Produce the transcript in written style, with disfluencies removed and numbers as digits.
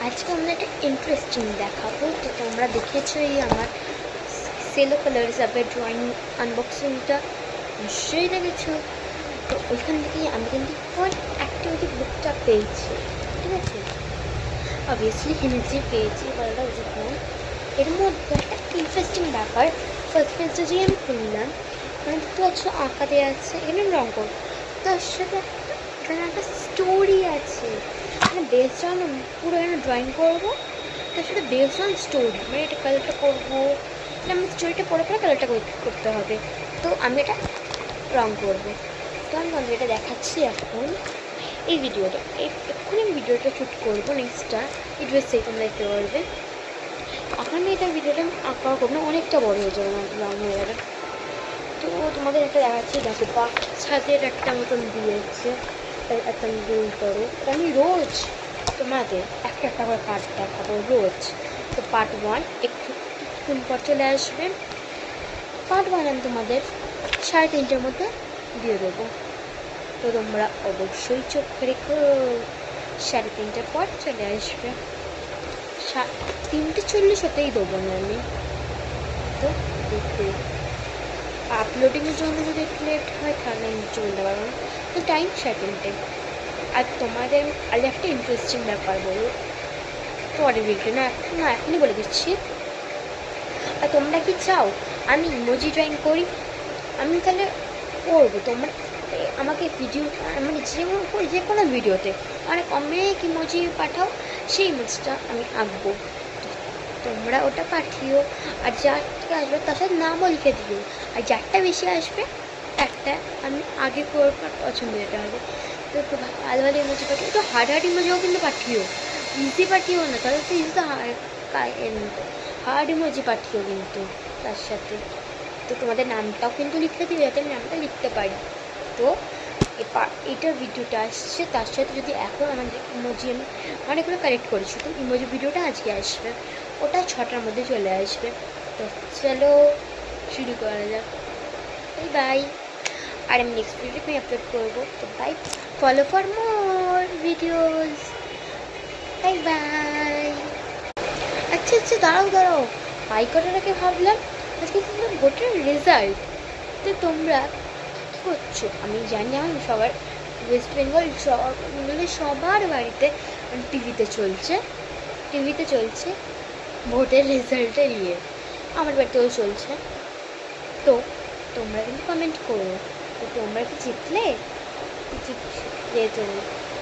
আজকে আমরা একটা ইন্টারেস্টিং দেখাবো। তো তোমরা দেখেছো এই আমার সেলো কালার্স অ্যাপের ড্রয়িং আনবক্সিংটা, নিশ্চয়ই দেখেছো। তো ওইখান থেকেই আমি কিন্তু ফার্স্ট অ্যাক্টিভিটি বুকটা পেয়েছি, ঠিক আছে। অবভিয়াসলি কিনেছি, পেয়েছি বলাটা উচিত নয়। এর মধ্যে একটা ইন্টারেস্টিং ব্যাপার, ফার্স্ট পেজটা যে আমি খুললাম, মানে দেখতে পাচ্ছ আঁকা দেওয়া আছে, এখানে রঙ করো, তার সাথে এখানে একটা স্টোরি আছে, মানে বেসড অন পুরো এখানে ড্রয়িং করবো, তার সাথে বেসড অন স্টোরি, মানে এটা কালারটা করবো, মানে আমি স্টোরিটা পড়ে পরে কালারটা করতে হবে। তো আমি এটা রঙ করবো। তো আমি তোমাদের এটা দেখাচ্ছি এখন এই ভিডিওটা, এক্ষুনি আমি ভিডিওটা শ্যুট করবো, নেক্সটটা ইউটিউবে তোমরা দেখতে পারবে। এখন এটা ভিডিওটা আমি আঁকা করবো না, অনেকটা বড় হয়ে যাবে, আমার রঙ হয়ে যাবে। তো তোমাদের একটা দেখাচ্ছি, দেখো বাঘ ছাদের একটা মতন দিয়েছে, একটা রোল করো। আমি রোজ তোমাদের একটা একটা করে পার্ট দেখাবো রোজ। তো পার্ট 1 একটু পর চলে আসবে। পার্ট 1 আমি তোমাদের 3:30টার মধ্যে দিয়ে দেবো। তো তোমরা অবশ্যই চোখ রেখো, 3:30টার পর চলে আসবে। 3:40 হতেই দেবো না আমি। তো দেখতে আপলোডিংয়ের জন্য যদি একটু লেট হয় তাহলে আমি চলতে পারবো না। তো টাইম 3:30। আর তোমাদের আগে একটা ইন্টারেস্টিং ব্যাপার বলো, পরের ভিডিও না এখনই বলে দিচ্ছি। আর তোমরা কি চাও আমি ইমোজি ড্রয়িং করি? আমি তাহলে করবো। তোমরা আমাকে ভিডিও, মানে যে কোনো ভিডিওতে অনেক ইমোজি পাঠাও, সেই ইমোজিটা আমি আঁকবো। তোমরা ওটা পাঠিও, আর যার থেকে আসবে তার সাথে নামও লিখে দিও। আর যারটা বেশি আসবে একটা আমি আগে পছন্দ যেটা হবে। তো একটু ভালো ভালো ইমোজি পাঠিও, একটু হার্ড ইমোজিও কিন্তু পাঠিও, ইজি পাঠিও না, তাহলে তো ইজি তো হার্ড ইমোজি পাঠিও কিন্তু তার সাথে। তো তোমাদের নামটাও কিন্তু লিখতে দিও, যাতে আমি নামটা লিখতে পারি। তো এটার ভিডিওটা আসছে, তার সাথে যদি এখন আমাদের ইমোজি আমি অনেকগুলো কালেক্ট করেছি, তো ইমোজি ভিডিওটা আজকে আসবে, ওটা 6টার মধ্যে চলে আসবে। তো চলো শুরু করা যাক। বাই। আর আমি নেক্সট ভিডিওতে আমি আপলোড করবো। তো bye, follow for more videos. Bye bye. আচ্ছা দাঁড়াও, বাই করার আগে ভাবলাম আজকে কিন্তু ভোটের রেজাল্ট। তো তোমরা কী করছো? আমি জানি আমার সবার ওয়েস্ট বেঙ্গল সবার বাড়িতে টিভিতে চলছে ভোটের রেজাল্টের ইয়ে, আমার বাড়িতেও চলছে। তো তোমরা কিন্তু কমেন্ট করো, তো তোমরা কি জিতলে? যেহেতু